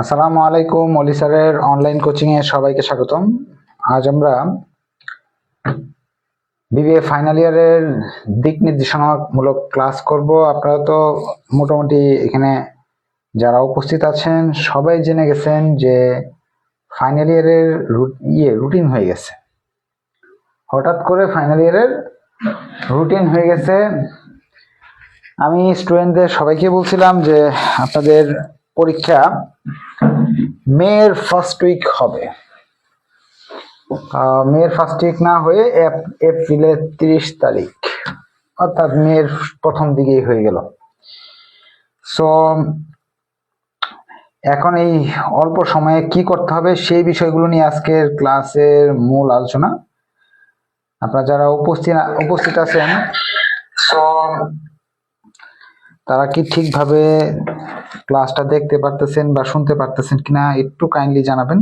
আসসালামু আলাইকুম, অলি স্যারের অনলাইন কোচিং এ সবাইকে স্বাগতম। আজ আমরা বিবিএ ফাইনাল ইয়ারের দিক নির্দেশনামূলক ক্লাস করব। আপনারা তো মোটামুটি এখানে যারা উপস্থিত আছেন সবাই জেনে গেছেন যে ফাইনাল ইয়ারের রুটিন হয়ে গেছে। হঠাৎ করে ফাইনাল ইয়ারের রুটিন হয়ে গেছে। আমি স্টুডেন্টদের সবাইকে বলছিলাম যে আপনাদের পরীক্ষা মের ফার্স্ট উইক হবে। মের ফার্স্ট উইক না হয়ে এপ্রিলের 30 তারিখ, অর্থাৎ মের প্রথম দিকেই হয়ে গেল। সো এখন এই অল্প সময়ে কি করতে হবে সেই বিষয়গুলো নিয়ে আজকের ক্লাসের মূল আলোচনা। আপনারা যারা উপস্থিত আছেন সো তারা কি ঠিকভাবে ক্লাসটা দেখতে পারতেছেন বা শুনতে পারতেছেন কিনা একটু কাইন্ডলি জানাবেন।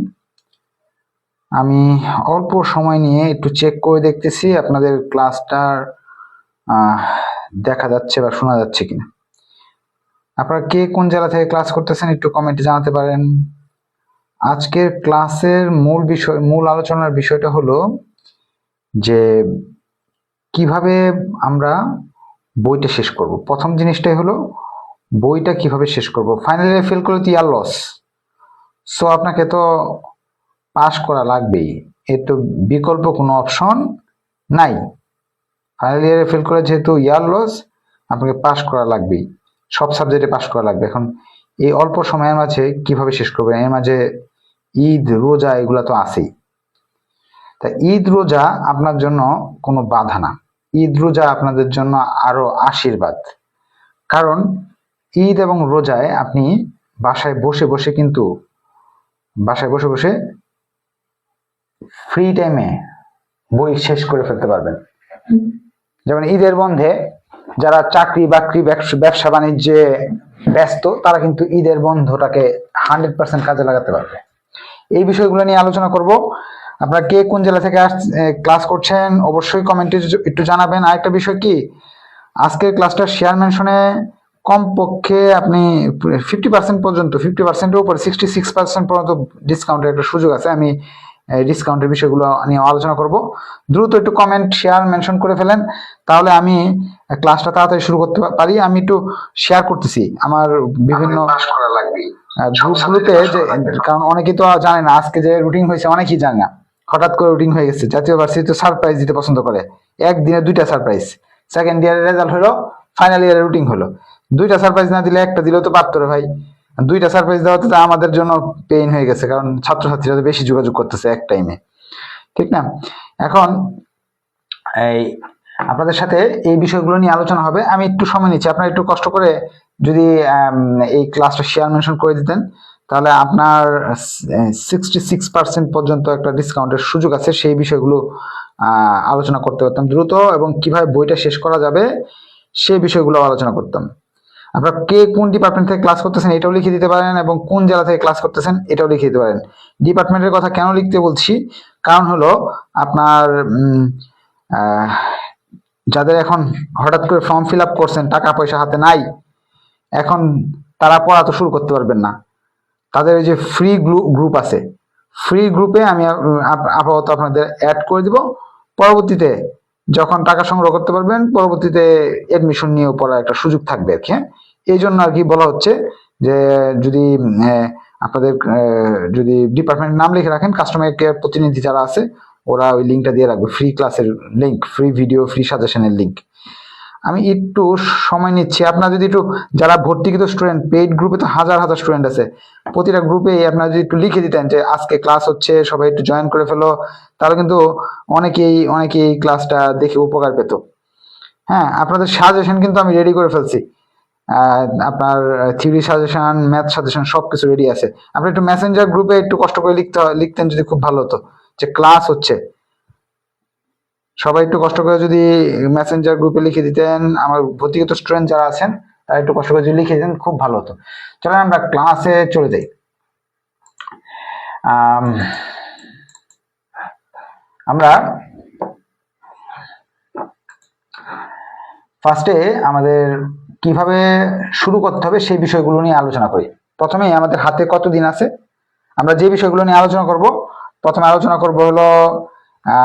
আমি অল্প সময় নিয়ে একটু চেক করে দেখতেছি আপনাদের ক্লাসটার দেখা যাচ্ছে বা শোনা যাচ্ছে কিনা। আপনারা কে কোন জেলা থেকে ক্লাস করতেছেন একটু কমেন্টে জানাতে পারেন। আজকের ক্লাসের মূল আলোচনার বিষয়টা হলো যে কিভাবে আমরা বইটা শেষ করব। প্রথম জিনিসটাই হলো বইটা কিভাবে শেষ করব। ফাইনাল ইয়ারে ফেল করলে তো ইয়ার লস। সো আপনাকে তো পাস করা লাগবেই, এর তো বিকল্প কোনো অপশন নাই। ফাইনাল ইয়ারে ফেল করে যেহেতু ইয়ার লস, আপনাকে পাস করা লাগবেই, সব সাবজেক্টে পাস করা লাগবে। এখন এই অল্প সময়ের মাঝে কিভাবে শেষ করবেন? এর মাঝে ঈদ, রোজা এগুলা তো আছেই। তা ঈদ, রোজা আপনার জন্য কোনো বাধা না, ঈদ রোজা আপনাদের জন্য আরো আশীর্বাদ। কারণ ঈদ এবং রোজায় আপনি বাসায় বসে বসে ফ্রি টাইমে বই শেষ করে ফেলতে পারবেন। যেমন ঈদের বন্ধে যারা চাকরি বাকরি ব্যবসা বাণিজ্যে ব্যস্ত তারা কিন্তু ঈদের বন্ধটাকে 100% কাজে লাগাতে পারবে। এই বিষয়গুলো নিয়ে আলোচনা করব। আপনারা কে কোন জেলা থেকে ক্লাস করছেন অবশ্যই কমেন্টে একটু জানাবেন। আরেকটা বিষয় কি, আজকের ক্লাসটা শেয়ার মেনশনে কমপক্ষে আপনি 50% পর্যন্ত, 50%-এর উপরে 66% পর্যন্ত ডিসকাউন্টের একটা সুযোগ আছে। আমি ডিসকাউন্টের বিষয়গুলো নিয়ে আলোচনা করব। দ্রুত একটু কমেন্ট শেয়ার মেনশন করে ফেলেন, তাহলে আমি ক্লাসটা তাড়াতাড়ি শুরু করতে পারি। আমি একটু শেয়ার করতেছি আমার বিভিন্ন গ্রুপগুলোতে, যে কারণ অনেকেই তো জানে না আজকে যে রুটিন হয়েছে, অনেকেই জানে না। হঠাৎ করে রুটিন হয়ে গেছে। জাতীয় ভার্সিটি তো সারপ্রাইজ দিতে পছন্দ করে, একদিনে 2টা সারপ্রাইজ। সেকেন্ড ইয়ারের রেজাল্ট হলো, ফাইনাল ইয়ারের রুটিন হলো, 2টা সারপ্রাইজ না দিলে একটা দিলেও তো পারতো রে ভাই। 2টা সারপ্রাইজ দেওয়াতে তো আমাদের জন্য পেইন হয়ে গেছে, কারণ ছাত্রছাত্রীরা বেশি যোগাযোগ করতেছে এক টাইমে, ঠিক না? এখন এই আপনাদের সাথে এই বিষয়গুলো নিয়ে আলোচনা হবে। আমি একটু সময় নিচ্ছি, আপনারা একটু কষ্ট করে যদি এই ক্লাসটা শেয়ার মেনশন করে দিতেন, তাহলে আপনার 66% পর্যন্ত একটা ডিসকাউন্টের সুযোগ আছে। সেই বিষয়গুলো আলোচনা করতে পারতাম দ্রুত, এবং কিভাবে বইটা শেষ করা যাবে সেই বিষয়গুলো আলোচনা করতাম। আপনারা কে কোন ডিপার্টমেন্ট থেকে ক্লাস করতেছেন এটাও লিখে দিতে পারেন, এবং কোন জেলা থেকে ক্লাস করতেছেন এটাও লিখে দিতে পারেন। ডিপার্টমেন্টের কথা কেন লিখতে বলছি, কারণ হলো আপনার যাদের এখন হঠাৎ করে ফর্ম ফিল আপ করছেন, টাকা পয়সা হাতে নাই, এখন তারা পড়া তো শুরু করতে পারবেন না। তাদের যে ফ্রি গ্রুপ আছে, ফ্রি গ্রুপে আমি আপাতত আপনাদের অ্যাড করে দিব। পরবর্তীতে যখন টাকা সংগ্রহ করতে পারবেন, পরবর্তীতে এডমিশন নিয়েও পড়ার একটা সুযোগ থাকবে আর কি। এই জন্য আর কি বলা হচ্ছে যে যদি আপনাদের যদি ডিপার্টমেন্টের নাম লিখে রাখেন, কাস্টমার কেয়ার প্রতিনিধি যারা আছে ওরা ওই লিঙ্কটা দিয়ে রাখবে, ফ্রি ক্লাসের লিঙ্ক, ফ্রি ভিডিও, ফ্রি সাজেশনের লিঙ্ক। আমি একটু সময় নিচ্ছি। আপনারা যদি একটু, যারা ভর্তিকৃত স্টুডেন্ট, পেইড গ্রুপে তো হাজার হাজার স্টুডেন্ট আছে, প্রতিটা গ্রুপে আপনারা যদি একটু লিখে দিতেন যে আজকে ক্লাস হচ্ছে, সবাই একটু জয়েন করে ফেলো, তাহলে কিন্তু অনেকেই ক্লাসটা দেখে উপকার পেত। হ্যাঁ, আপনাদের সাজেশন কিন্তু আমি রেডি করে ফেলছি। আপনার থিওরি সাজেশন, ম্যাথ সাজেশন সবকিছু রেডি আছে। আপনি একটু মেসেঞ্জার গ্রুপে একটু কষ্ট করে লিখতেন যদি খুব ভালো হতো যে ক্লাস হচ্ছে। সবাই একটু কষ্ট করে যদি মেসেঞ্জার গ্রুপে লিখে দিতেন, আমার ভর্তিগত স্টুডেন্ট যারা আছেন তারা একটু কষ্ট করে যদি লিখে দিতেন খুব ভালো হতো। চলেন আমরা ক্লাসে চলে যাই। আমরা ফার্স্টে আমাদের কিভাবে শুরু করতে হবে সেই বিষয়গুলো নিয়ে আলোচনা করি। প্রথমেই আমাদের হাতে কতদিন আছে, আমরা যে বিষয়গুলো নিয়ে আলোচনা করব, প্রথমে আলোচনা করব হলো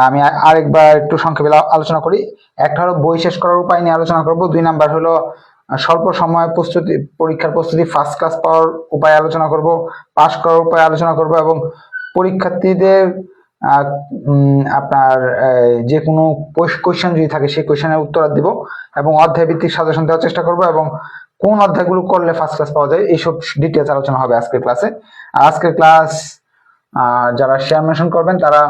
আমি আরেকবার একটু সংক্ষেপে আলোচনা করি। একটা হলো বই শেষ করার উপায় নিয়ে আলোচনা করব। 2 নাম্বার হলো স্বল্প সময় প্রস্তুতি, পরীক্ষার প্রস্তুতি, ফার্স্ট ক্লাস পাওয়ার উপায় আলোচনা করব, পাস করার উপায় আলোচনা করব এবং পরীক্ষার্থীদের আপনার যে কোনো কোয়েশ্চেন যদি থাকে সেই কোয়েশ্চেনের উত্তর দিব এবং অধ্যায় ভিত্তিক সাজেশন দেওয়ার চেষ্টা করব এবং কোন অধ্যায়গুলো করলে ফার্স্ট ক্লাস পাওয়া যায় এইসব ডিটেলস আলোচনা হবে আজকের ক্লাসে। আর আজকের ক্লাস যারা শেয়ার মেনশন করবেন তারা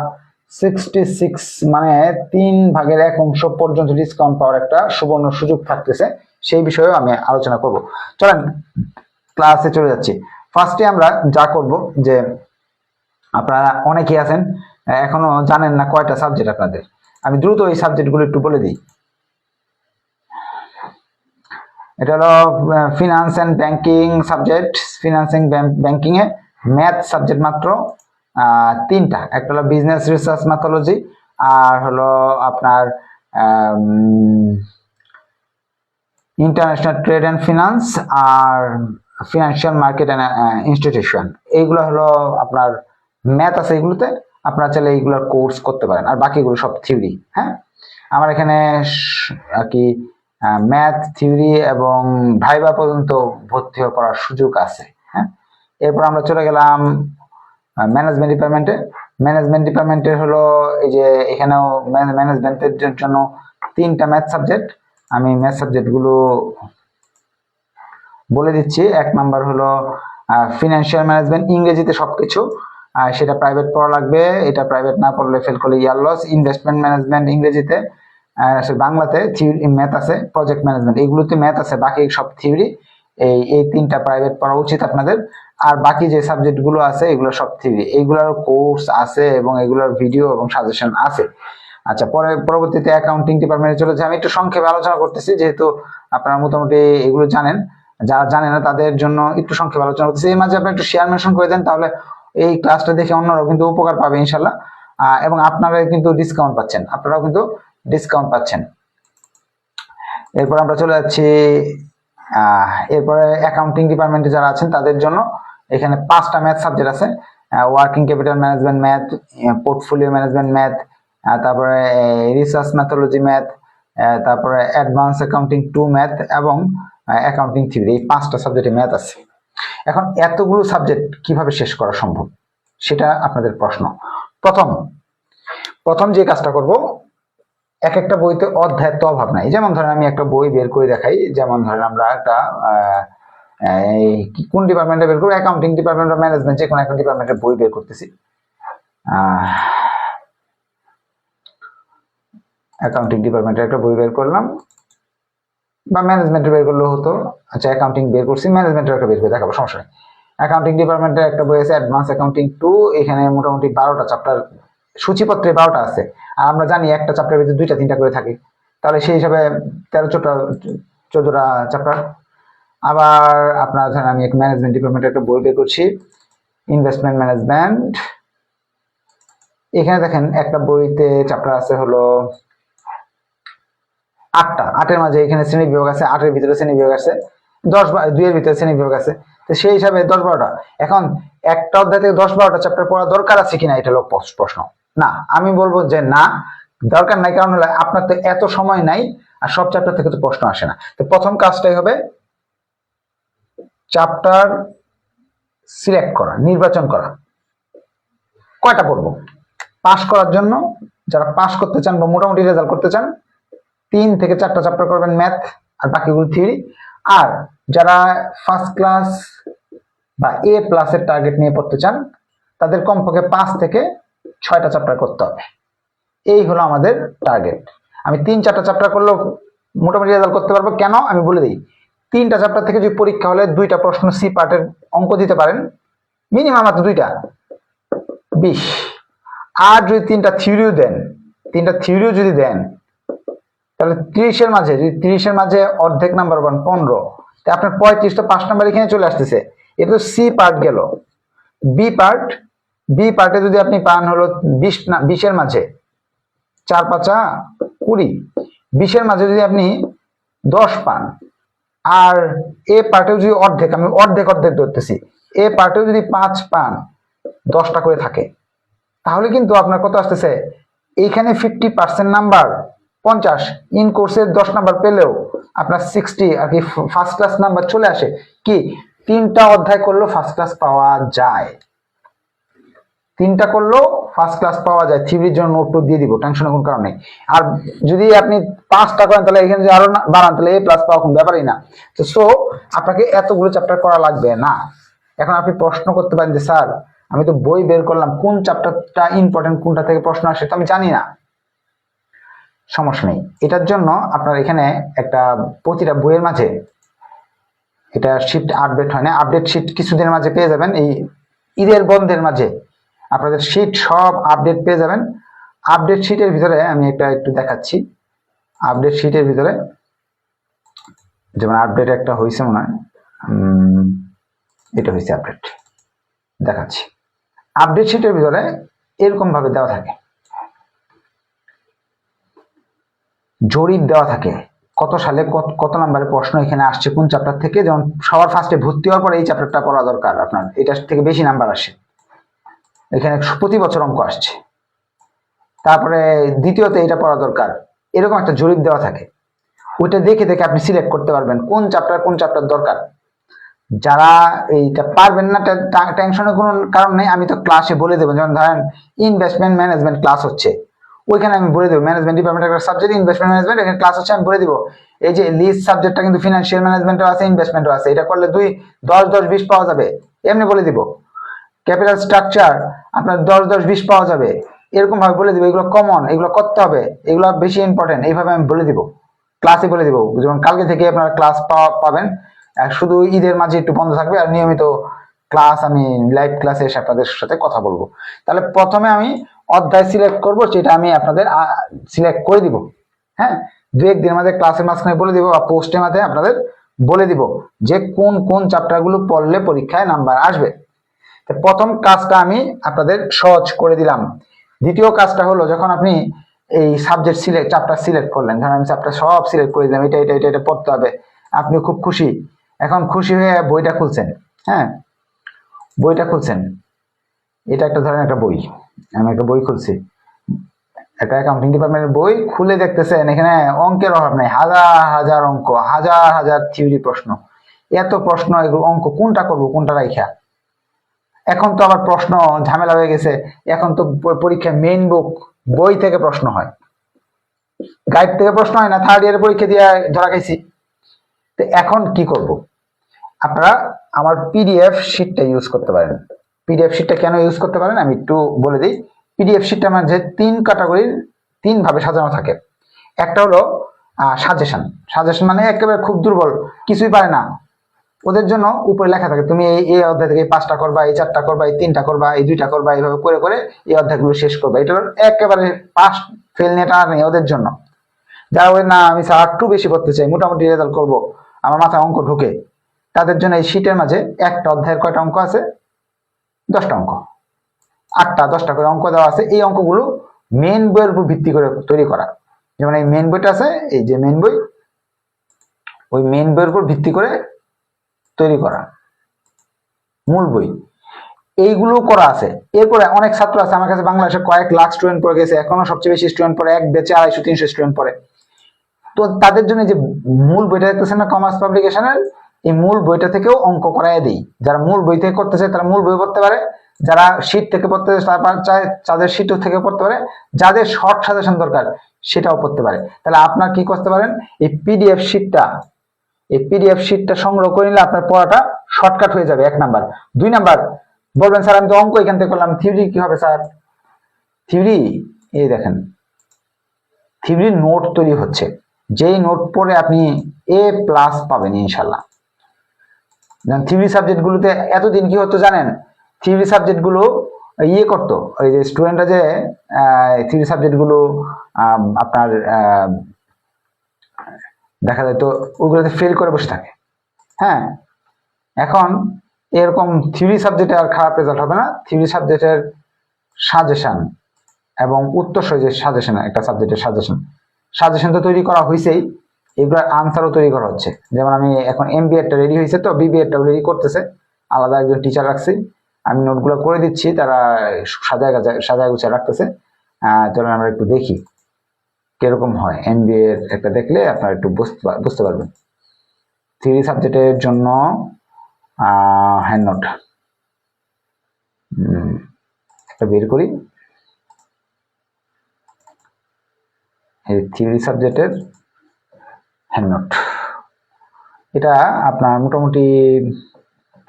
66 মানে 3/1 পর্যন্ত ডিসকাউন্ট পাওয়ার একটা সুবর্ণ সুযোগ থাকতেছে, সেই বিষয়েও আমি আলোচনা করব। চলেন ক্লাসে চলে যাচ্ছি। ফার্স্টে আমরা যা করব যে আপনারা অনেকেই আছেন এখনো জানেন না কয়টা সাবজেক্ট আপনাদের, আমি দ্রুত এই সাবজেক্টগুলো একটু বলে দিই। এটা হলো finance and banking subject. Finance and banking এ ম্যাথ সাবজেক্ট মাত্র 3টা। একটা হলো বিজনেস রিসার্চ ম্যাথোলজি, আর হলো আপনার ইন্টারন্যাশনাল ট্রেড এন্ড ফিনান্স, আর ফিনান্সিয়াল মার্কেট এন্ড ইনস্টিটিউশন। এইগুলো হলো আপনার ম্যাথ আছে এগুলোতে, আপনারা চাইলে এইগুলোর কোর্স করতে পারেন, আর বাকিগুলো সব থিওরি। হ্যাঁ, আমার এখানে আর কি ম্যাথ থিওরি এবং ভাইবা পর্যন্ত ভর্তি করার সুযোগ আছে। হ্যাঁ, এরপর আমরা চলে গেলাম ম্যানেজমেন্ট ডিপার্টমেন্টে। ম্যানেজমেন্ট ডিপার্টমেন্টের হলো এই যে এখানেও ম্যানেজমেন্টের জন্য 3টা ম্যাথ সাবজেক্ট। আমি ম্যাথ সাবজেক্টগুলো বলে দিচ্ছি। 1 নাম্বার হলো ফিনান্সিয়াল ম্যানেজমেন্ট, ইংরেজিতে সবকিছু, সেটা প্রাইভেট পড়া লাগবে, এটা প্রাইভেট না পড়লে ফেল করলে ইয়ার লস। ইনভেস্টমেন্ট ম্যানেজমেন্ট ইংরেজিতে, বাংলাতে থিওরি ম্যাথ আছে, প্রজেক্ট ম্যানেজমেন্ট এগুলোতে ম্যাথ আছে, বাকি সব থিওরি। এই 3টা প্রাইভেট পড়া উচিত আপনাদের। আর বাকি যে সাবজেক্টগুলো আছে এগুলো সব থিওরি, এইগুলোর কোর্স আছে এবং এগুলোর ভিডিও এবং সাজেশন আছে। আচ্ছা, পরবর্তীতে অ্যাকাউন্টিং ডিপার্টমেন্টে চলে যাই। আমি একটু সংক্ষেপে আলোচনা করতেছি যেহেতু আপনারা মোটামুটি এগুলো জানেন, যারা জানে না তাদের জন্য একটু সংক্ষেপে আলোচনা করতেছি। এই মাঝে আপনি একটু শেয়ার মেনশন করে দেন, তাহলে এই ক্লাসটা দেখে অন্যরাও কিন্তু উপকার পাবে ইনশাল্লাহ, এবং আপনারা কিন্তু ডিসকাউন্ট পাচ্ছেন, আপনারাও কিন্তু ডিসকাউন্ট পাচ্ছেন। এরপর আমরা চলে যাচ্ছি এরপরে অ্যাকাউন্টিং ডিপার্টমেন্টে যারা আছেন তাদের জন্য এখানে 5টা ম্যাথ সাবজেক্ট আছে। Working capital management math, portfolio management math, তারপরে রিসার্চ ম্যাথোলজি ম্যাথ, তারপরে অ্যাডভান্স অ্যাকাউন্টিং 2 ম্যাথ এবং অ্যাকাউন্টিং থিওরি। এই 5টা সাবজেক্টে ম্যাথ আছে। এখন এতগুলো সাবজেক্ট কিভাবে শেষ করা সম্ভব সেটা আপনাদের প্রশ্ন। প্রথম যে কাজটা করব, এক একটা বইতে অধ্যায়ের তো অভাব নাই। যেমন ধরেন আমি একটা বই বের করে দেখাই, যেমন ধরেন আমরা একটা কোন ডিপার্টমেন্টে বের করবো, অ্যাকাউন্টিং ডিপার্টমেন্ট বা ম্যানেজমেন্ট, যে কোনো একটা ডিপার্টমেন্টের বই বের করতেছি। অ্যাকাউন্টিং ডিপার্টমেন্টের একটা বই বের করলাম, বা ম্যানেজমেন্টের বের করলেও হতো। আচ্ছা, অ্যাকাউন্টিং বের করছি, ম্যানেজমেন্টের একটা বের করে দেখাবো, সমস্যা নেই। অ্যাকাউন্টিং ডিপার্টমেন্টের একটা বই আছে অ্যাডভান্স অ্যাকাউন্টিং 2, এখানে মোটামুটি 12টা চ্যাপ্টার, সূচিপত্রে 12টা আছে, আর আমরা জানি একটা চ্যাপ্টারের ভিতরে 2টা 3টা করে থাকে, তাহলে সেই হিসাবে 13-14টা চ্যাপ্টার। আবার আপনার ধরেন আমি একটা ম্যানেজমেন্ট ডিপার্টমেন্টের একটা বই বের করছি, ইনভেস্টমেন্ট ম্যানেজমেন্ট। এখানে দেখেন একটা বইতে চ্যাপ্টার আছে হলো 8টা, 8-এর মাঝে এখানে শ্রেণী বিভাগ আছে, 8-এর ভিতরে শ্রেণী বিভাগ আছে, 2-এর ভিতরে শ্রেণী বিভাগ আছে, তো সেই হিসাবে 10-12টা। এখন একটা অধ্যায় থেকে 10-12টা চ্যাপ্টার পড়া দরকার আছে কিনা এটা হলো প্রশ্ন। না, আমি বলবো যে না, দরকার নাই। কারণ হলো আপনার তো এত সময় নাই, আর সব চ্যাপ্টার থেকে তো প্রশ্ন আসে না। তো প্রথম কাজটাই হবে চ্যাপ্টার সিলেক্ট করা, নির্বাচন করা, কয়টা পড়বো। পাস করার জন্য, যারা পাস করতে চান বা মোটামুটি রেজাল্ট করতে চান, 3 থেকে 4টা চ্যাপ্টার করবেন ম্যাথ, আর বাকিগুলো থিওরি। আর যারা ফার্স্ট ক্লাস বা A+ এর টার্গেট নিয়ে পড়তে চান তাদের কমপক্ষে 5 থেকে 6টা চ্যাপ্টার করতে হবে। এই হলো আমাদের টার্গেট। আমি 3-4টা চ্যাপ্টার করলেও মোটামুটি রেজাল্ট করতে পারবো। কেন আমি বলে দিই, 3টা চ্যাপ্টার থেকে যদি পরীক্ষা হলে 2টা প্রশ্ন সি পার্টের অঙ্ক দিতে পারেন, মিনিমাম মাত্র 2টা 20। আর যদি 3টা থিওরিও দেন, 3টা থিওরিও যদি দেন, তাহলে 30-এর মাঝে, যদি 30-এর মাঝে অর্ধেক নাম্বার পান 15, তা আপনার 35, তো 5 নাম্বার এখানে চলে আসতেছে। এটা তো সি পার্ট গেল। বি পার্টে যদি আপনি পান হলো 20-এর মাঝে 4-5-20, 20-এর মাঝে যদি আপনি 10 পান, আর এ পার্টেও যদি অর্ধেক, আমি অর্ধেক অর্ধেক ধরতেছি, এ পার্টেও যদি 5 পান, 10টা করে থাকে, তাহলে কিন্তু আপনার কত আসতেছে, এইখানে 50% নাম্বার 50, ইন কোর্সের 10 নাম্বার পেলেও আপনার 60 আর কি ফার্স্ট ক্লাস নাম্বার চলে আসে। কি 3টা অধ্যায় করলেও ফার্স্ট ক্লাস পাওয়া যায়, 3টা করলেও ফার্স্ট ক্লাস পাওয়া যায়। থিওরির জন্য নোট দিয়ে দিব, টেনশনের কোনো কারণ নেই। আর যদি আপনি 5টা করেন তাহলে এখানে আরো বাড়ান, তাহলে এ প্লাস পাওয়া কোনো ব্যাপারই না। তো সো আপনাকে এতগুলো চ্যাপ্টার করা লাগবে না। এখন আপনি প্রশ্ন করতে পারেন যে স্যার আমি তো বই বের করলাম, কোন চ্যাপ্টারটা ইম্পর্টেন্ট, কোনটা থেকে প্রশ্ন আসে তো আমি জানি না। সমস্যা নেই, এটার জন্য আপনার এখানে একটা প্রতিটা বইয়ের মাঝে এটা শিট আপডেট হয় না, আপডেট শিট কিছুদিনের মাঝে পেয়ে যাবেন। এই ঈদের বন্ধের মাঝে আপনাদের শিট সব আপডেট পেয়ে যাবেন। আপডেট শিটের ভিতরে আমি একটু দেখাচ্ছি। আপডেট শিটের ভিতরে যেমন আপডেট একটা হয়েছে মনে হয়, এটা হয়েছে আপডেট, দেখাচ্ছি। আপডেট শিটের ভিতরে এরকম ভাবে দেওয়া থাকে, জরিপ দেওয়া থাকে, কত সালে কত নাম্বারের প্রশ্ন এখানে আসছে কোন চ্যাপ্টার থেকে। যেমন সবার ফার্স্টে ভর্তি হওয়ার পরে এই চ্যাপ্টারটা পড়া দরকার আপনার, এটার থেকে বেশি নাম্বার আসে, এখানে প্রতি বছর অঙ্ক আসছে। তারপরে দ্বিতীয়তে এটা পড়া দরকার, এরকম একটা জরিপ দেওয়া থাকে। ওইটা দেখে দেখে আপনি সিলেক্ট করতে পারবেন কোন চ্যাপ্টার দরকার। যারা এইটা পারবেন না টেনশনের কোনো কারণ নেই, আমি তো ক্লাসে বলে দেবো। যেমন ধরেন ইনভেস্টমেন্ট ম্যানেজমেন্ট ক্লাস হচ্ছে, ওইখানে আমি বলে দেবো ম্যানেজমেন্ট ডিপার্টমেন্টের একটা সাবজেক্ট ইনভেস্টমেন্ট ম্যানেজমেন্ট, এখানে ক্লাস হচ্ছে আমি বলে দিব এই যে লিজ সাবজেক্টটা কিন্তু ফিনান্সিয়াল ম্যানেজমেন্টও আছে, ইনভেস্টমেন্টও আছে, এটা করলে 2 10 10 20 পাওয়া যাবে, এমনি বলে দিব। ক্যাপিটাল স্ট্রাকচার আপনার 10 10 20 পাওয়া যাবে, এরকম ভাবে বলে দিব। এগুলো কমন, এগুলো করতে হবে, এগুলো বেশি ইম্পর্টেন্ট, এইভাবে আমি বলে দিব, ক্লাসে বলে দিব। যেমন কালকে থেকে আপনারা ক্লাস পাবেন, শুধু ঈদের মাঝে একটু বন্ধ থাকবে, আর নিয়মিত ক্লাস আমি লাইভ ক্লাসে এসে আপনাদের সাথে কথা বলবো। তাহলে প্রথমে আমি অধ্যায় সিলেক্ট করব, সেটা আমি আপনাদের সিলেক্ট করে দিব। হ্যাঁ, 2-1 দিনের মধ্যে ক্লাসের মাঝখানে বলে দিব, বা পোস্টের মাঝে আপনাদের বলে দিব যে কোন কোন চ্যাপ্টারগুলো পড়লে পরীক্ষায় নাম্বার আসবে। প্রথম কাজটা আমি আপনাদের সহজ করে দিলাম। দ্বিতীয় কাজটা হলো, যখন আপনি এই সাবজেক্ট চ্যাপ্টার সিলেক্ট করলেন, ধরেন আমি চ্যাপ্টার সব সিলেক্ট করে দিলাম, এটা এটা এটা এটা পড়তে হবে, আপনি খুব খুশি। এখন খুশি হয়ে বইটা খুলছেন, হ্যাঁ বইটা খুলছেন, এটা একটা ধরেন একটা বই, আমি একটা বই খুলছি, একটা অ্যাকাউন্টিং ডিপার্টমেন্টের বই খুলে দেখতেছেন, এখানে অঙ্কের অভাব নেই, হাজার হাজার অঙ্ক, হাজার হাজার থিওরি প্রশ্ন, এত প্রশ্ন, এগুলো অঙ্ক কোনটা করবো কোনটা রাইখা। এখন তো আবার প্রশ্ন ঝামেলা হয়ে গেছে, এখন তো পরীক্ষায় মেইন বুক বই থেকে প্রশ্ন হয়, গাইড থেকে প্রশ্ন হয় না, 3rd ইয়ারের পরীক্ষা দিয়ে ধরা খাইছি। তো এখন কি করব, আপনারা আমার পিডিএফ শিটটা ইউজ করতে পারেন। পিডিএফ শিটটা কেন ইউজ করতে পারেন আমি একটু বলে দিই। পিডিএফ শিটটা মাঝে 3 ক্যাটাগরির 3 ভাবে সাজানো থাকে। একটা হলো সাজেশন, সাজেশন মানে একেবারে খুব দুর্বল, কিছুই পারে না, ওদের জন্য উপরে লেখা থাকে তুমি এই অধ্যায় থেকে 5টা করবা, এই 4টা করবা, এই 3টা করবা, এই 2টা করবা, এইভাবে করে করে এই অধ্যায়গুলো শেষ করবা। এটা একেবারে পাস ফেল নেটা নেই ওদের জন্য। যারা ওই না আমি স্যার একটু বেশি করতে চাই, মোটামুটি রেজাল্ট করবো, আমার মাথায় অঙ্ক ঢুকে, তাদের জন্য এই শীটের মাঝে একটা অধ্যায়ের কয়টা অঙ্ক আছে, 10টা অঙ্ক, 8টা 10টা করে অঙ্ক দেওয়া আছে। এই অঙ্কগুলো মেন বইয়ের উপর ভিত্তি করে তৈরি করা। যেমন এই মেন বইটা আছে, এই যে মেন বই, ওই মেন বইয়ের উপর ভিত্তি করে তৈরি করা মূল বই, এইগুলো করা আছে। এরপরে অনেক ছাত্র আছে আমার কাছে, বাংলাদেশে কয়েক লাখ স্টুডেন্ট পড়ে গেছে, এখনো সবচেয়ে বেশি স্টুডেন্ট পড়ে, এক ব্যাচে 250-300 স্টুডেন্ট পড়ে। তো তাদের জন্য যে মূল বইটা দেখতেছেন না কমার্স পাবলিকেশনের, এই মূল বইটা থেকেও অঙ্ক করাই দেই। যারা মূল বই থেকে করতে চায় তারা মূল বই পড়তে পারে, যারা শীট থেকে পড়তে চায় তাদের শীট থেকে পড়তে পারে, যাদের শর্ট সাজেশন দরকার সেটাও পড়তে পারে। তাহলে আপনার কি করতে পারেন, এই পিডিএফ শিটটা সংগ্রহ করে নিলে আপনার পড়াটা শর্টকাট হয়ে যাবে। 1 নাম্বার। 2 নাম্বার বলবেন স্যার আমি তো অঙ্ক এখান থেকে করলাম, থিওরি কি হবে স্যার? থিওরি এই দেখেন, থিওরি নোট তৈরি হচ্ছে, যেই নোট পড়ে আপনি A+ পাবেন ইনশাল্লাহ। থিওরি সাবজেক্ট গুলোতে এতদিন কি হতো জানেন, থিওরি সাবজেক্ট গুলো করতো, ওই যে স্টুডেন্টরা যে থিওরি সাবজেক্ট গুলো আপনার দেখা যায় তো ওইগুলোতে ফেল করে বসে থাকে। হ্যাঁ, এখন এরকম থিওরি সাবজেক্টে আর খারাপ রেজাল্ট হবে না। থিওরি সাবজেক্টের সাজেশন এবং উত্তরসূরি যে সাজেশন, একটা সাবজেক্টের সাজেশন তো তৈরি করা হয়েছেই, এগুলোর আনসারও তৈরি করা হচ্ছে। যেমন আমি এখন MBA-টা রেডি হয়েছে, তো BBA-টাও রেডি করতেছে, আলাদা একজন টিচার রাখছি, আমি নোটগুলো করে দিচ্ছি, তারা সাজায় গুছায় রাখতেছে। চলুন আমরা একটু দেখি কিরকম হয়। MBA-এর একটা দেখলে আপনারা একটু বুঝতে পারবেন। থিওরি সাবজেক্টের জন্য হ্যান্ড নোট একটা বের করি। এই থিওরি সাবজেক্টের হ্যান্ড নোট, এটা আপনার মোটামুটি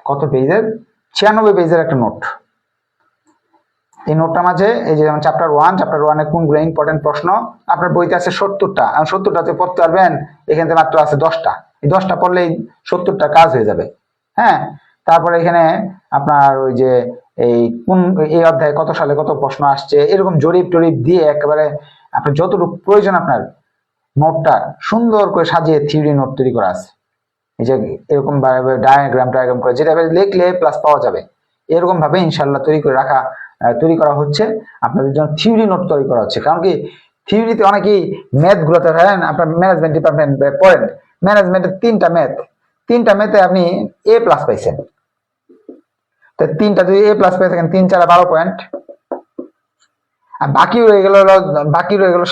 কত পেজের, 96 পেজের একটা নোট। এই নোটটার মাঝে এই যে যেমন চ্যাপ্টার 1 এ কোনগুলো ইম্পর্টেন্ট প্রশ্ন, আপনার বইতে আছে 70টা, 70টাতে পড়তে পারবেন, এখানে মাত্র আছে 10টা। এই 10টা পড়লেই 70টা কাজ হয়ে যাবে। হ্যাঁ, তারপরে এখানে আপনার ওই যে এই অধ্যায়ে কত সালে কত প্রশ্ন আসছে, এরকম জরিপ টরিপ দিয়ে একেবারে আপনার যতটুকু প্রয়োজন আপনার নোটটা সুন্দর করে সাজিয়ে থিওরি নোট তৈরি করা আছে। এই যে এরকম ভাবে ডায়াগ্রাম করে যেটা লিখলে প্লাস পাওয়া যাবে, এরকম ভাবে ইনশাল্লাহ তৈরি করা হচ্ছে আপনাদের জন্য। থিওরি নোট তৈরি করা হচ্ছে, কারণ কি থিওরিতে অনেকেই ম্যাথ গুলোতে ধরেন আপনার ম্যানেজমেন্ট ডিপার্টমেন্ট পড়েন, ম্যানেজমেন্টের 3টা ম্যাথে আপনি A+ পাইছেন, তো 3টা যদি A+ পেয়ে থাকেন 3 4 12 পয়েন্ট, আর বাকি রয়ে গেল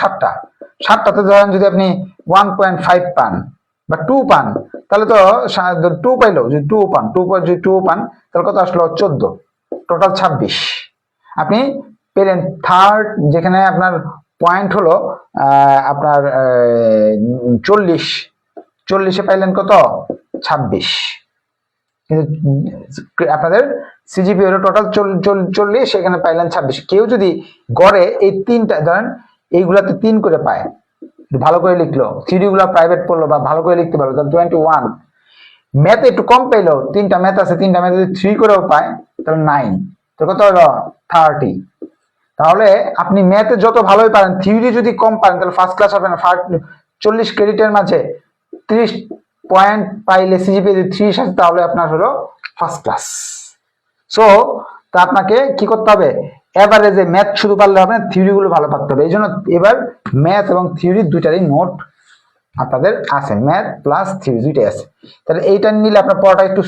7টাতে ধরেন যদি আপনি 1.5 পান বা 2 পান, তাহলে তো 2 পাইলো, যদি 2 পান তাহলে কত আসলো 14, টোটাল 26। আপনি পেলেন থার্ড, যেখানে আপনার পয়েন্ট হলো আপনার 40 পাইলেন কত 26, কিন্তু আপনাদের CGPA হলো টোটাল 40, সেখানে পাইলেন 26। কেউ যদি গড়ে এই 3টা ধরেন এইগুলাতে 3 করে পায়, ভালো করে লিখলো, থিওরি গুলা প্রাইভেট পড়লো বা ভালো করে লিখতে পারলো, তাহলে 21। ম্যাথে একটু কম পাইলো, 3টা ম্যাথ আছে, 3টা ম্যাথ যদি 3 করেও পায় তাহলে 9, তো কত হলো 30। তাহলে আপনি ম্যাথে যত ভালোই পারেন, থিওরি যদি কম পারেন তাহলে ফার্স্ট ক্লাস হবে না। 40 ক্রেডিটের মাঝে 30 পয়েন্ট পাইলে CGPA যদি 30 আসে তাহলে আপনার হলো ফার্স্ট ক্লাস। সো তা আপনাকে কি করতে হবে, এভারেজে ম্যাথ শুধু পারলে হবে না, থিওরি গুলো ভালো পারতে হবে। এই জন্য এবার ম্যাথ এবং থিওরি দুইটারই নোট আপনাদের আছে, ম্যাথ প্লাস থিওরি দুইটাই আছে। তাহলে এইটা নিলে আপনার পড়াটা একটু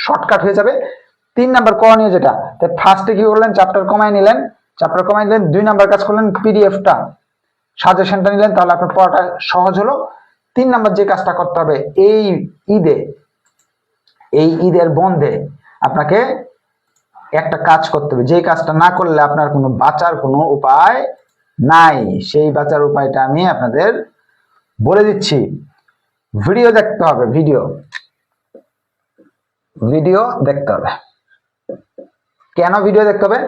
শর্টকাট হয়ে যাবে। 3 নাম্বার করণীয় যেটা, ফার্স্টে কি করলেন, চ্যাপ্টার কমাই নিলেন, 2 নাম্বার কাজ করলেন PDF-টা সাজেশনটা নিলেন, তাহলে আপনার পড়াটা সহজ হলো। 3 নাম্বার যে কাজটা করতে হবে, এই ঈদের বন্ধে আপনাকে একটা কাজ করতে হবে, যে কাজটা না করলে আপনার কোনো বাঁচার কোনো উপায় নাই। সেই বাঁচার উপায়টা আমি আপনাদের বলে দিচ্ছি। ভিডিও দেখতে হবে, ভিডিও দেখতে হবে। কেন ভিডিও দেখতে হবে?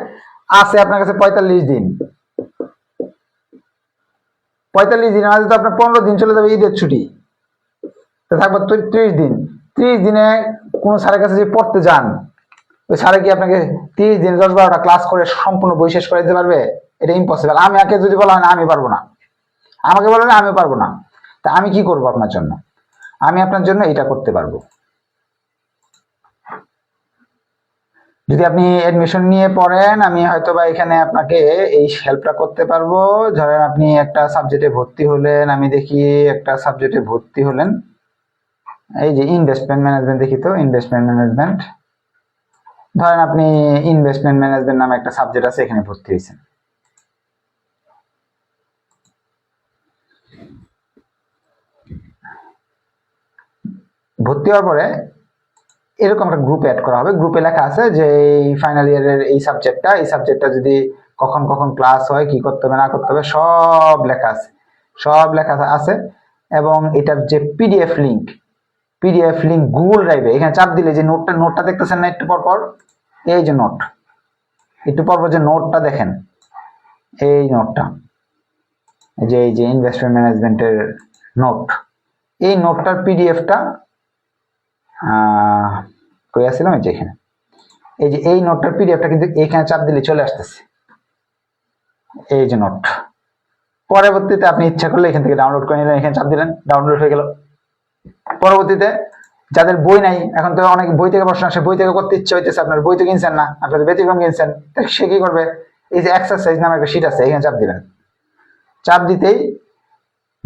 আছে আপনার কাছে 45 দিন, 45 দিনের মাঝে তো আপনার 15 দিন চলে যাবে ঈদের ছুটি, তো থাকবে 30 দিন। 30 দিনে কোন স্যারের কাছে যদি পড়তে যান, ওই স্যারে কি আপনাকে 30 দিন 10-12টা ক্লাস করে সম্পূর্ণ বই শেষ করে দিতে পারবে? এটা ইম্পসিবল। আমাকে যদি বলা হয় না, আমি পারবো না, আমাকে বলে না আমি পারবো না, তা আমি কি করবো আপনার জন্য? আমি আপনার জন্য এটা করতে পারবো। যদি আপনি এডমিশন নিয়ে পড়েন, আমি হয়তো বা এখানে আপনাকে এই হেল্পটা করতে পারবো। ধরেন আপনি একটা সাবজেক্টে ভর্তি হলেন, আমি দেখি একটা সাবজেক্টে ভর্তি হলেন, এই যে ইনভেস্টমেন্ট ম্যানেজমেন্ট, দেখি তো ইনভেস্টমেন্ট ম্যানেজমেন্ট। ধরেন আপনি ইনভেস্টমেন্ট ম্যানেজমেন্ট নামে একটা সাবজেক্ট আছে, এখানে ভর্তি হয়েছেন। ভর্তি হওয়ার পরে এরকম একটা গ্রুপে অ্যাড করা হবে। গ্রুপে লেখা আছে যে এই ফাইনাল ইয়ারের এই সাবজেক্টটা যদি কখন কখন ক্লাস হয়, কি করতে হবে না করতে হবে, সব লেখা আছে। এবং এটার যে পিডিএফ লিংক গুগল ড্রাইভে, এখানে চাপ দিলে যে নোটটা দেখতেছেন না, একটু পর এই যে নোট, একটু পর যে নোটটা দেখেন, এই নোটটা, এই যে ইনভেস্টমেন্ট ম্যানেজমেন্টের নোট, এই নোটটার পিডিএফটা কই আসছিলাম, এই যে এখানে, এই যে এই নোটটার পিডিএফটা কিন্তু এখানে চাপ দিলে চলে আসতেছে, এই যে নোট। পরবর্তীতে আপনি ইচ্ছা করলে এখান থেকে ডাউনলোড করে নিলেন, এখানে চাপ দিলেন, ডাউনলোড হয়ে গেল। পরবর্তীতে যাদের বই নাই, এখন তো অনেক বই থেকে প্রশ্ন আসে, বই থেকে করতে ইচ্ছা হইতেছে, আপনার বই তো কিনছেন না, আপনাদের ব্যতিক্রম কিনছেন, সে কি করবে, এই যে এক্সারসাইজ নামে একটা শিট আছে, এখানে চাপ দিবেন। চাপ দিতেই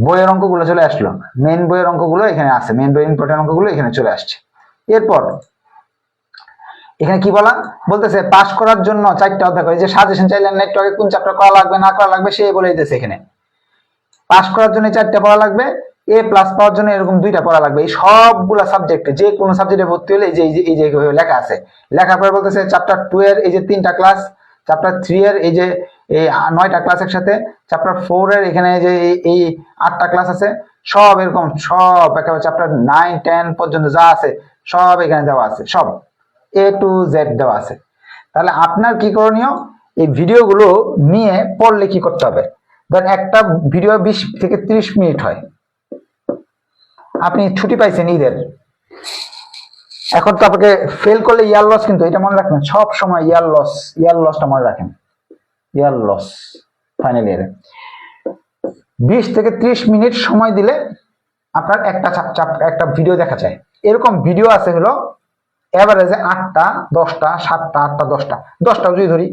বইয়ের অঙ্কগুলো চলে আসলো, মেন বইয়ের অঙ্কগুলো এখানে আছে, মেন বইয়ের ইম্পর্টেন্ট অঙ্কগুলো এখানে চলে আসছে। এরপর এখানে কি বলতেছে পাস করার জন্য 4টা অধ্যায় করে, যে সাজেশন চাইলেন নেটওয়ার্কে কোন চ্যাপ্টার করা লাগবে না করা লাগবে সে বলে দিতেছে এখানে। পাস করার জন্য 4টা পড়া লাগবে, এ প্লাস পাওয়ার জন্য এরকম 2টা পড়া লাগবে। এই সবগুলা সাবজেক্টে যে কোনো সাবজেক্টে ভর্তি হলে এই যে লেখা আছে, লেখার পরে বলতেছে চ্যাপ্টার 2 এর এই যে 3টা ক্লাস, চ্যাপ্টার 3 এর এই যে এই 9টা ক্লাস একসাথে, চ্যাপ্টার 4 এর এখানে যে এই 8টা ক্লাস আছে, সব এরকম সব একেবারে চ্যাপ্টার 9 10 পর্যন্ত যা আছে সব এখানে দেওয়া আছে, সব A to Z দেওয়া আছে। তাহলে আপনার কি করণীয়, এই ভিডিওগুলো নিয়ে পড়লে কি করতে হবে, ধরেন একটা ভিডিও 20 থেকে 30 মিনিট হয়, আপনি ছুটি পাইছেন ঈদের, এখন তো আপনাকে ফেল করলে ইয়ার লস, কিন্তু এটা মনে রাখবেন সব সময় ইয়ার লসটা মনে রাখেন, ইয়ার লস ফাইনাল ইয়ারে 20 থেকে 30 মিনিট সময় দিলে আপনার একটা ভিডিও দেখা যায়। এরকম ভিডিও আছে হলো এভারেজে 8টা 10টা 7টা 8টা 10টা যদি ধরি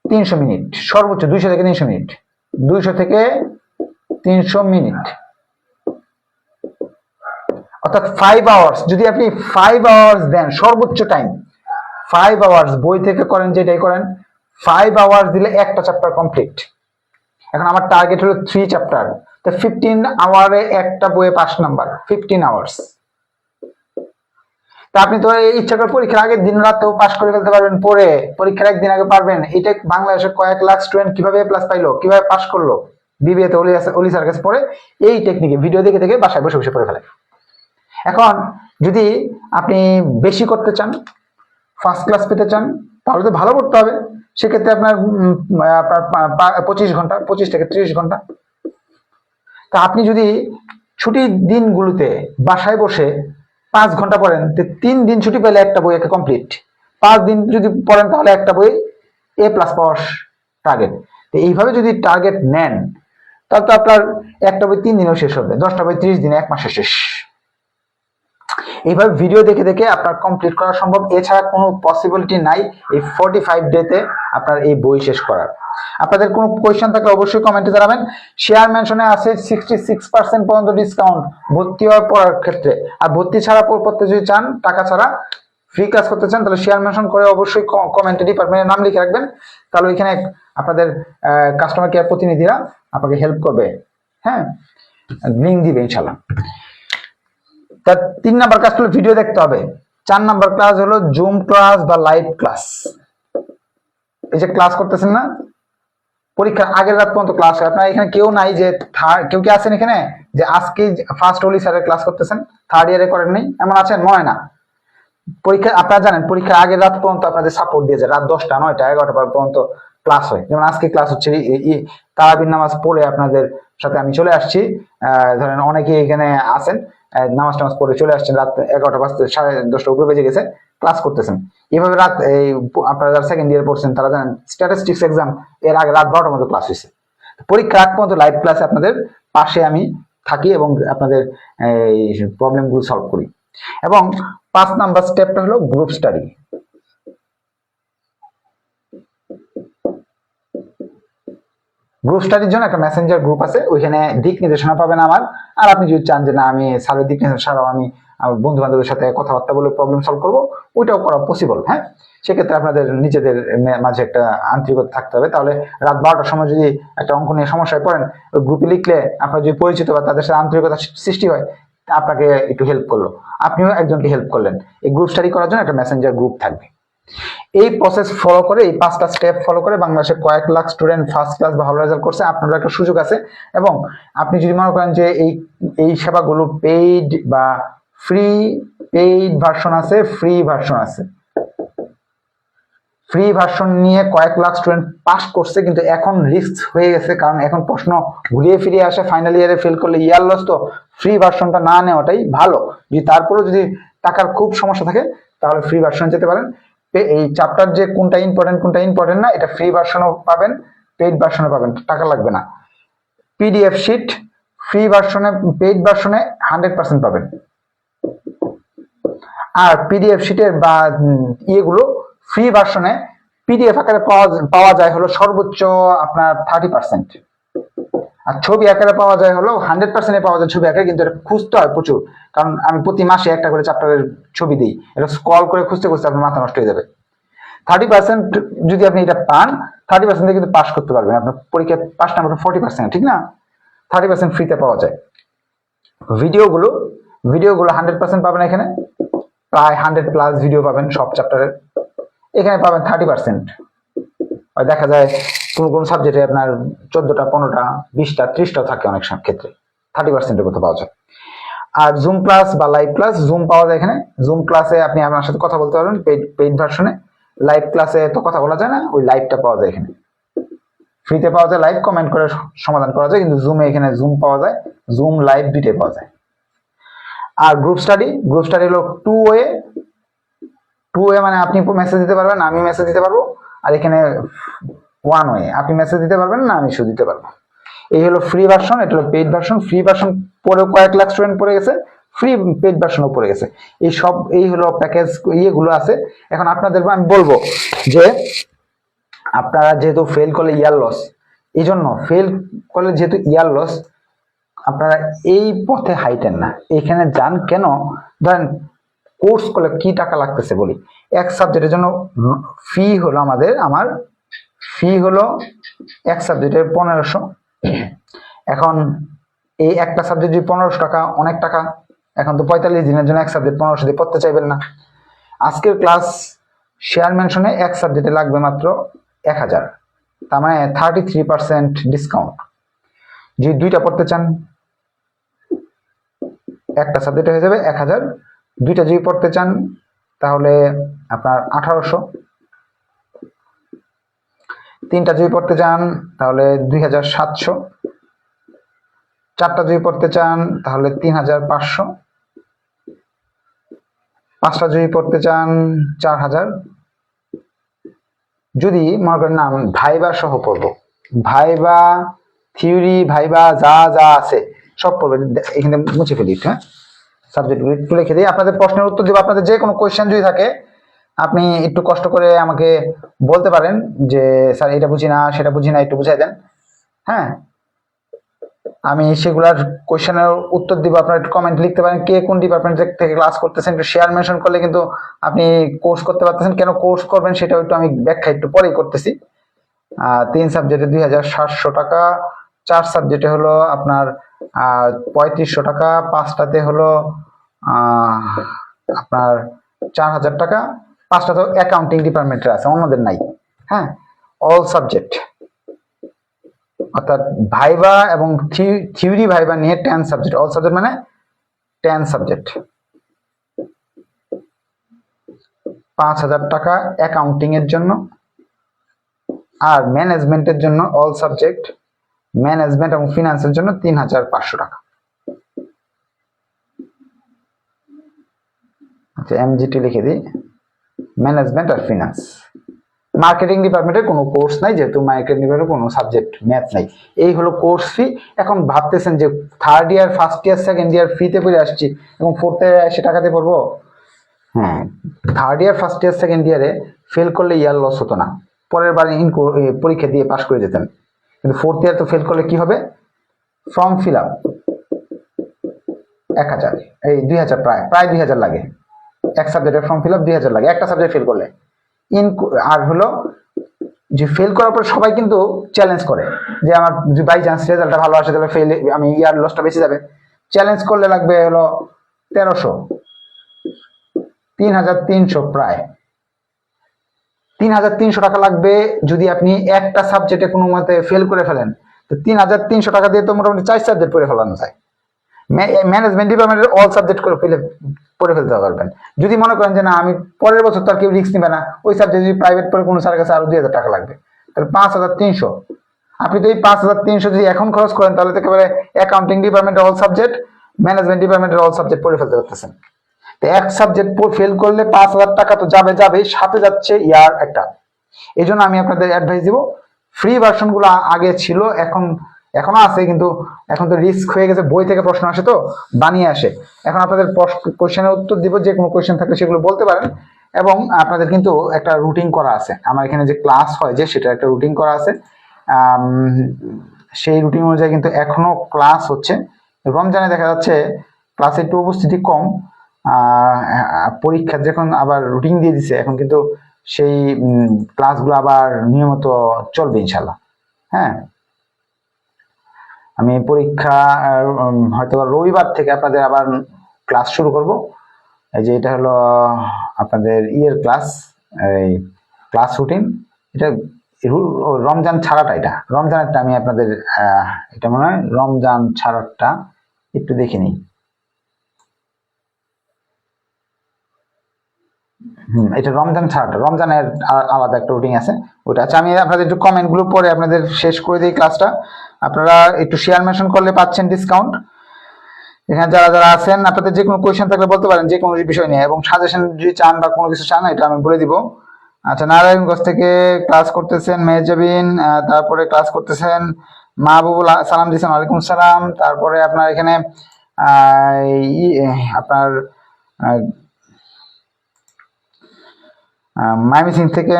300 মিনিট, সর্বোচ্চ 200 থেকে 300 মিনিট, 200 থেকে 300 মিনিট, অর্থাৎ 5 আওয়ার্স। যদি আপনি 5 আওয়ার্স দেন সর্বোচ্চ টাইম, 5 আওয়ার্স বই থেকে করেন যেটাই করেন, 5 আওয়ার্স দিলে একটা চ্যাপ্টার কমপ্লিট। এখন আমার টার্গেট হলো 3 চ্যাপ্টার, তো 15 আওয়ারে একটা বইয়ে 5 নাম্বার, 15 আওয়ার্স। তা আপনি তো ইচ্ছা করে পরীক্ষার আগের দিন রাতেও পাস করে ফেলতে পারবেন, পড়ে পরীক্ষার একদিন আগে পারবেন। এটা বাংলাদেশের কয়েক লাখ স্টুডেন্ট কিভাবে প্লাস পাইলো, কিভাবে পাস করলো বিবিএ তে অলি স্যার কাছে পড়ে, এই টেকনিকে ভিডিও দেখে দেখে বাসায় বসে বসে পড়ে ফেলে। এখন যদি আপনি বেশি করতে চান, ফার্স্ট ক্লাস পেতে চান, তাহলে তো ভালো করতে হবে। সেক্ষেত্রে আপনার 25 ঘন্টা, 25 থেকে 30 ঘন্টা। তা আপনি যদি ছুটির দিনগুলোতে বাসায় বসে 5 ঘন্টা পড়েন, 3 দিন ছুটি পেলে একটা বই একটা কমপ্লিট। 5 দিন যদি পড়েন তাহলে একটা বই A+ পাওয়ার টার্গেট। তো এইভাবে যদি টার্গেট নেন তাহলে তো আপনার একটা বই 3 দিনেও শেষ হবে, 10টা বই 30 দিনে, 1 মাসে শেষ। এইভাবে ভিডিও দেখে দেখে আপনার কমপ্লিট করা সম্ভব, এছাড়া কোনো পসিবিলিটি নাই এই 45 ডেতে আপনার এই বই শেষ করার। আপনাদের কোনো কোয়েশ্চেন থাকলে অবশ্যই কমেন্টে জানাবেন। শেয়ার মেনশনে আছে 66% পর্যন্ত ডিসকাউন্ট ভর্তি হওয়ার পড়ার ক্ষেত্রে। আর ভর্তি ছাড়া পড়তে যদি চান, টাকা ছাড়া ফ্রি ক্লাস করতে চান, তাহলে শেয়ার মেনশন করে অবশ্যই কমেন্টে ডিপার্টমেন্টের নাম লিখে রাখবেন, তাহলে ওইখানে আপনাদের কাস্টমার কেয়ার প্রতিনিধিরা আপনাকে হেল্প করবে, হ্যাঁ, লিঙ্ক দিবে ইনশাল্লাহ। তার 3 নাম্বার ক্লাস হলো ভিডিও দেখতে হবে। 4 নাম্বার ক্লাস হলো জুম ক্লাস বা লাইভ ক্লাস। এই যে ক্লাস করতেছেন না, পরীক্ষার আগের রাত পর্যন্ত ক্লাস হয়। আপনার এখানে কেউ নাই যে কেউ কি আছেন এখানে যে আজকে ফার্স্ট অলি স্যারের ক্লাস করতেছেন, থার্ড ইয়ারে করেন নাই, এমন আছেন? মনে না। পরীক্ষা আপনারা জানেন পরীক্ষার আগের রাত পর্যন্ত আপনাদের সাপোর্ট দিয়ে যায়, রাত 10টা 9টা 11টা পর্যন্ত ক্লাস হয়। যেমন আজকে ক্লাস হচ্ছে তারাবির নামাজ পড়ে আপনাদের সাথে আমি চলে আসছি। ধরেন অনেকে এখানে আছেন নামাজ টামাজ পড়ে চলে আসছেন, রাত 11টা বাজতে 10:30 উপরে বেজে গেছে, ক্লাস করতেছেন। এইভাবে রাত আপনারা যারা সেকেন্ড ইয়ার পড়ছেন তারা জানেন স্ট্যাটিস্টিক্স এক্সাম এর আগে রাত 12টার মতো ক্লাস হয়েছে। পরীক্ষা আগ পর্যন্ত লাইভ ক্লাসে আপনাদের পাশে আমি থাকি এবং আপনাদের এই প্রবলেমগুলো সলভ করি। এবং 5 নাম্বার স্টেপটা হলো গ্রুপ স্টাডি। গ্রুপ স্টাডির জন্য একটা মেসেঞ্জার গ্রুপ আছে, ওইখানে দিক নির্দেশনা পাবেন আমার। আর আপনি যদি চান যে না আমি স্যারের দিক নির্দেশনা ছাড়াও আমি আমার বন্ধু বান্ধবের সাথে কথাবার্তা বলে প্রবলেম সলভ করবো, ওইটাও করা পসিবল। হ্যাঁ, সেক্ষেত্রে আপনাদের নিজেদের মাঝে একটা আন্তরিকতা থাকতে হবে। তাহলে রাত 12টার সময় যদি একটা অঙ্ক নিয়ে সমস্যায় পড়েন, ওই গ্রুপে লিখলে আপনার যদি পরিচিত বা তাদের সাথে আন্তরিকতা সৃষ্টি হয়, আপনাকে একটু হেল্প করলো, আপনিও একজনকে হেল্প করলেন। এই গ্রুপ স্টাডি করার জন্য একটা মেসেঞ্জার গ্রুপ থাকবে। এই প্রসেস ফলো করে, এই 5টা স্টেপ ফলো করে বাংলাদেশের কয়েক লাখ স্টুডেন্ট ফার্স্ট ক্লাস বা ভালো রেজাল্ট করছে। আপনারও একটা সুযোগ আছে। এবং আপনি যদি মনে করেন যে এই সেবাগুলো পেইড বা ফ্রি, পেইড ভার্সন আছে, ফ্রি ভার্সন আছে। ফ্রি ভার্সন নিয়ে কয়েক লাখ স্টুডেন্ট পাস করছে, কিন্তু এখন রিস্ক হয়ে গেছে, কারণ এখন প্রশ্ন ঘুরিয়ে ফিরিয়ে আসে। ফাইনাল ইয়ারে ফেল করলে ইয়ার লস। তো ফ্রি ভার্সনটা না নেওয়াটাই ভালো। যদি তারপরেও যদি টাকার খুব সমস্যা থাকে তাহলে ফ্রি ভার্সন যেতে পারেন। এই চ্যাপ্টার যে কোনটা ইম্পর্টেন্ট না, এটা ফ্রি ভার্সনও পাবেন, পেইড ভার্সনও পাবেন, টাকা লাগবে না। পিডিএফ শিট ফ্রি ভার্সনে, পেইড ভার্সনে 100% পাবেন। আর পিডিএফ শিটের বা ইয়েগুলো ফ্রি ভার্সনে পিডিএফ আকারে পাওয়া যায় হলো সর্বোচ্চ আপনার 30%। আর ছবি আকারে পাওয়া যায় হলো 100% পাওয়া যায় ছবি আকারে, কিন্তু এটা খুঁজতে হয় প্রচুর, কারণ আমি প্রতি মাসে একটা করে চ্যাপ্টারের ছবি দিই, এটা স্ক্রল করে খুঁজতে খুঁজতে আপনার মাথা নষ্ট হয়ে যাবে। 30% যদি আপনি এটা পান, 30% কিন্তু পাস করতে পারবেন, আপনার পরীক্ষায় পাস নাম্বার 40%, ঠিক না? 30% ফ্রিতে পাওয়া যায়। ভিডিওগুলো 100% পাবেন এখানে, প্রায় 100+ ভিডিও পাবেন সব চ্যাপ্টারের, এখানে পাবেন 30%। দেখা যায় কোন সাবজেক্টে আপনার 14টা 15টা 20টা 30টাও থাকে অনেক ক্ষেত্রে, 30%-এর কথা পাওয়া যায়। আর জুম ক্লাস বা লাইভ ক্লাস, জুম পাওয়া যায় এখানে। জুম ক্লাসে আপনি আপনার সাথে কথা বলতে পারবেন পেইড ভার্সনে, লাইভ ক্লাসে তো কথা বলা যায় না, ওই লাইভটা পাওয়া যায় এখানে, ফ্রিতে পাওয়া যায় লাইভ, কমেন্ট করে সমাধান করা যায়, কিন্তু জুমে এখানে জুম পাওয়া যায়, জুম লাইভ দুইটাই পাওয়া যায়। আর গ্রুপ স্টাডি হলো টু ওয়ে, মানে আপনি মেসেজ দিতে পারবেন, আমি মেসেজ দিতে পারবো, আর এখানে ওয়ান ওয়ে, আপনি মেসেজ দিতে পারবেন না, আমি শুধু দিতে পারবো। এই হলো ফ্রি ভার্সন, এটা হলো পেইড ভার্সন। ফ্রি ভার্সন পরে কয়েক লাখ স্টুডেন্ট পড়ে গেছে, ফ্রি পেইড ভার্সনও পড়ে গেছে। এই হলো প্যাকেজ ইয়েগুলো আছে। এখন আপনাদের আমি বলবো যে আপনারা যেহেতু ফেল করলে ইয়ার লস, এই জন্য ফেল করলে যেহেতু ইয়ার লস, আপনারা এই পথে হাইটেন না, এখানে যান কেন? ধরেন কোর্স করলে কি টাকা লাগতেছে বলি, এক সাবজেক্টের জন্য ফি হলো আমার ফি হলো এক সাবজেক্টের 1500। এখন এই একটা সাবজেক্ট যদি 1500 টাকা, অনেক টাকা। এখন তো 45 দিনের জন্য এক সাবজেক্ট 1500 দিয়ে পড়তে চাইবেন না। আজকের ক্লাস শেয়ার মেনশনে এক সাবজেক্টে লাগবে মাত্র 1000, তার মানে 33% ডিসকাউন্ট। যদি দুইটা পড়তে চান, একটা সাবজেক্টে হয়ে যাবে 1000, দুইটা যদি পড়তে চান তাহলে আপনার 1800, তিনটা যদি পড়তে চান তাহলে 2700, চারটা যদি পড়তে চান তাহলে 3500, পাঁচটা যদি পড়তে চান 4000। যদি মনে করেন না ভাইবা সহ পড়বো, ভাইবা থিওরি ভাইবা যা যা আছে সব পড়বে, এখানে মুছে ফেলি, হ্যাঁ সাবজেক্টগুলো একটু লিখে দিই, আপনাদের প্রশ্নের উত্তর দিব। আপনাদের যে কোনো কোয়েশ্চেন যদি থাকে আপনি একটু কষ্ট করে আমাকে বলতে পারেন যে স্যার এটা বুঝি না, সেটা বুঝি না, একটু বুঝাই দেন, হ্যাঁ আমি সেগুলার কোয়েশ্চেনের উত্তর দিব। আপনারা একটু কমেন্ট লিখতে পারেন কে কোন ডিপার্টমেন্ট থেকে ক্লাস করতেছেন, একটু শেয়ার মেনশন করলে কিন্তু আপনি কোর্স করতে পারতেছেন। কেন কোর্স করবেন সেটাও একটু আমি ব্যাখ্যা একটু পরেই করতেছি। 3 সাবজেক্টে 2700 টাকা, 4 সাবজেক্টে হলো আপনার 3500 টাকা, 5টাতে হলো আপনার 4000 টাকা, 5টা তো অ্যাকাউন্টিং ডিপার্টমেন্টের আছে, অন্যদের নাই। হ্যাঁ, অল সাবজেক্ট অর্থাৎ ভাইবা এবং থিওরি ভাইবা নিয়ে 10 সাবজেক্ট, অল সাবজেক্ট মানে 10 সাবজেক্ট, 5000 টাকা অ্যাকাউন্টিং এর জন্য। আর ম্যানেজমেন্টের জন্য অল সাবজেক্ট, ম্যানেজমেন্ট এবং ফিনান্সের জন্য 3500 টাকা। আচ্ছা এমজিটি লিখে দিই, ম্যানেজমেন্ট আর ফিনান্স। মার্কেটিং ডিপার্টমেন্টের কোনো কোর্স নাই, যেহেতু মার্কেটিং ডিপার্টমেন্টের কোনো সাবজেক্ট ম্যাথ নাই। এই হলো কোর্স ফি। এখন ভাবতেছেন যে third year first year second year ফ্রিতে পড়ে আসছি এবং ফোর্থ ইয়ারে এসে টাকাতে পড়বো। হ্যাঁ, third year first year second ইয়ারে ফেল করলে ইয়ার লস হতো না, পরের বার পরীক্ষা দিয়ে পাশ করে যেতেন। কিন্তু ফোর্থ ইয়ার তো ফেল করলে কি হবে? ফর্ম ফিল আপ 1000, এই 2000, প্রায় 2000 লাগে। এক সাবজেক্টের ফর্ম ফিল আপ 2000 লাগে একটা সাবজেক্ট ফেল করলে। আর হলো যে ফেল করার পর সবাই কিন্তু চ্যালেঞ্জ করে যে আমার যদি বাই চান্স রেজাল্টটা ভালো আসে তাহলে ফেল, আমি ইয়ার লসটা বেঁচে যাবে। চ্যালেঞ্জ করলে লাগবে হলো 1300, 3300, প্রায় 3300 টাকা লাগবে যদি আপনি একটা সাবজেক্টে কোনো মতে ফেল করে ফেলেন। তো 3300 টাকা দিয়ে তো মোটামুটি 4 সাবজেক্ট পড়ে ফেলানো যায়। ম্যানেজমেন্ট ডিপার্টমেন্টের অল সাবজেক্ট পড়ে ফেলতে পারবেন। যদি মনে করেন যে না আমি পরের বছর তো আর কেউ রিস্ক নিবে না, ওই সাবজেক্ট যদি প্রাইভেট পড়ে কোনো স্যারের কাছে আরো 2000 টাকা লাগবে, তাহলে 5300। আপনি তো এই 5300 যদি এখন খরচ করেন তাহলে তো একেবারে অ্যাকাউন্টিং ডিপার্টমেন্টের অল সাবজেক্ট, ম্যানেজমেন্ট ডিপার্টমেন্টের অল সাবজেক্ট পড়ে ফেলতে পারতেছেন। তো এক সাবজেক্ট ফেল করলে 5000 টাকা তো যাবে, সাথে যাচ্ছে একটা। এই জন্য আমি আপনাদের অ্যাডভাইস দিব, ফ্রি ভার্সন গুলো আগে ছিল, এখনো আছে, কিন্তু এখন তো রিস্ক হয়ে গেছে, বই থেকে প্রশ্ন আসে তো বানিয়ে আসে। এখন আপনাদের কোশ্চেনের উত্তর দিব, যে কোনো কোশ্চেন থাকলে সেগুলো বলতে পারেন। এবং আপনাদের কিন্তু একটা রুটিন করা আছে, আমার এখানে যে ক্লাস হয় যে সেটা একটা রুটিন করা আছে। সেই রুটিন অনুযায়ী কিন্তু এখনো ক্লাস হচ্ছে। রমজানে দেখা যাচ্ছে ক্লাসে একটু উপস্থিতি কম, পরীক্ষা যখন আবার রুটিন দিয়ে দিছে এখন কিন্তু সেই ক্লাসগুলো আবার নিয়মিত চলবে ইনশাল্লাহ। হ্যাঁ, আমি পরীক্ষা হয়তো রবিবার থেকে আপনাদের আবার ক্লাস শুরু করব। এই যে এটা হলো আপনাদের ক্লাস, এই ক্লাস রুটিন। এটা রমজান ছাড়াটা, এটা রমজানেরটা আমি আপনাদের এটা মনে হয় রমজান ছাড়াটা একটু দেখে নিই। এটা রমজান ছাড়াটা, রমজানের আলাদা একটা রুটিন আছে ওটা। আচ্ছা, আমি আপনাদের একটু কমেন্ট গুলো পরে আপনাদের শেষ করে দিই ক্লাসটা। আপনারা একটু শেয়ার মেনশন করলে পাচ্ছেন ডিসকাউন্ট। এখানে যারা যারা আছেন আপনাদের যে কোনো কোয়েশ্চেন থাকলে বলতে পারেন, যে কোনো বিষয় নিয়ে, এবং সাজেশন যদি চান বা কোনো কিছু চান এটা আমি বলে দিব। আচ্ছা, নারায়ণগঞ্জ থেকে ক্লাস করতেছেন মেহজাবিন, তারপরে ক্লাস করতেছেন মাহবুবুল, সালাম দিচ্ছেন, ওয়ালাইকুম সালাম। তারপরে আপনার এখানে আপনার মাইমিসিং থেকে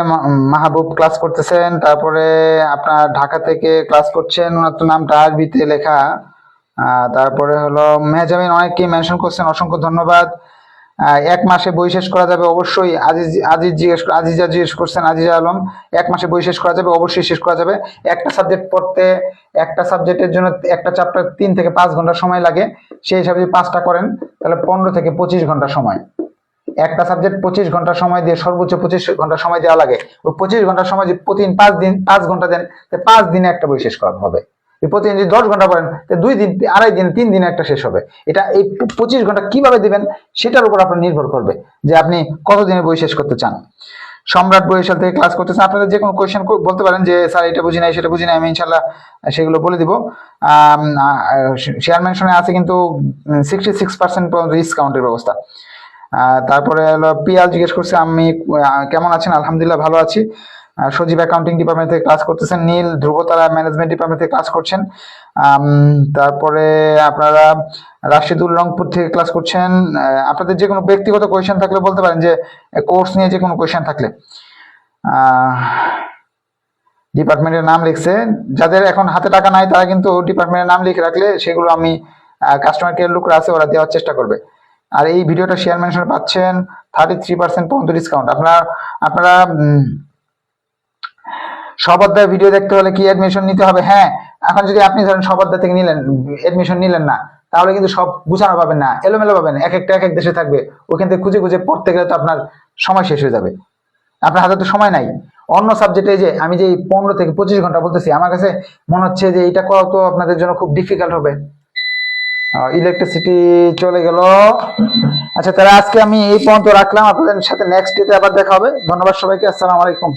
মাহবুব ক্লাস করতেছেন। তারপরে আপনার ঢাকা থেকে ক্লাস করছেন, ওনার তো নামটা আরবিতে লেখা। তারপরে হলো মেহজাবিন, অনেককেই মেনশন করছেন, অসংখ্য ধন্যবাদ। 1 মাসে বই শেষ করা যাবে অবশ্যই। আজিজা জিজ্ঞেস করছেন, আজিজা আলম, 1 মাসে বই শেষ করা যাবে, অবশ্যই শেষ করা যাবে। একটা সাবজেক্ট পড়তে, একটা সাবজেক্টের জন্য একটা চ্যাপ্টার 3 থেকে 5 ঘন্টা সময় লাগে। সেই হিসাবে যদি 5টা করেন তাহলে 15 থেকে 25 ঘন্টা সময়। একটা সাবজেক্ট 25 ঘন্টা সময় দিয়ে সর্বোচ্চ 25 ঘন্টা সময় দেওয়া লাগে। ওই 25 ঘন্টা সময় যদি প্রতিদিন 5 ঘন্টা দেন, 5 দিনে একটা বই শেষ করা হবে। প্রতিদিন যদি 10 ঘন্টা পড়েন, 2 দিন, 2.5 দিন, 3 দিনে একটা শেষ হবে। এটা এই 25 ঘন্টা কিভাবে দিবেন সেটার উপর আপনার নির্ভর করবে যে আপনি কতদিনে বই শেষ করতে চান। সম্রাট বরিশাল থেকে ক্লাস করতেছেন, আপনাদের যে কোনো কোয়েশ্চেন বলতে পারেন যে স্যার এটা বুঝি নাই, সেটা বুঝি নাই, আমি ইনশাল্লাহ সেগুলো বলে দিব। শেয়ার মেনশনে আছে কিন্তু 66% পর্যন্ত ডিসকাউন্টের ব্যবস্থা। তারপরে হলো পিয়াল জিজ্ঞেস করছে আমি কেমন আছেন, আলহামদুলিল্লাহ ভালো আছি। সজীব অ্যাকাউন্টিং ডিপার্টমেন্ট থেকে ক্লাস করতেছেন, নীল ধ্রুবতারা ম্যানেজমেন্ট ডিপার্টমেন্ট থেকে ক্লাস করছেন। তারপরে আপনারা রাশিদুল রংপুর থেকে ক্লাস করছেন। আপনাদের যে কোনো ব্যক্তিগত কোয়েশ্চেন থাকলে বলতে পারেন, যে কোর্স নিয়ে যে কোনো কোয়েশ্চেন থাকলে। ডিপার্টমেন্টের নাম লিখছে, যাদের এখন হাতে টাকা নাই তারা কিন্তু ডিপার্টমেন্টের নাম লিখে রাখলে সেগুলো আমি কাস্টমার কেয়ার লোকরা আছে ওরা দেওয়ার চেষ্টা করবে। আর এই ভিডিওটা শেয়ার মেনশন পাচ্ছেন 33% পর্যন্ত ডিসকাউন্ট। আপনারা সব অধ্যায় ভিডিও দেখতে হলে কি অ্যাডমিশন নিতে হবে? হ্যাঁ, এখন যদি আপনি ধরেন সব অধ্যায় থেকে নিলেন, অ্যাডমিশন নিলেন না, তাহলে কিন্তু সব গুছানো পাবেন না, এলোমেলো পাবেন, এক একটা এক এক দেশে থাকবে, ওখান থেকে খুঁজে খুঁজে পড়তে গেলে তো আপনার সময় শেষ হয়ে যাবে। আপনার হাতে তো সময় নাই। অন্য সাবজেক্টে যে আমি যে 15 থেকে 25 ঘন্টা বলতেছি, আমার কাছে মনে হচ্ছে যে এটা করা তো আপনাদের জন্য খুব ডিফিকাল্ট হবে। ইলেকট্রিসিটি চলে গেল। আচ্ছা, তাহলে আজকে আমি এই পর্যন্ত রাখলাম। আপনাদের সাথে নেক্সট ডেতে আবার দেখা হবে। ধন্যবাদ সবাইকে, আসসালামু আলাইকুম।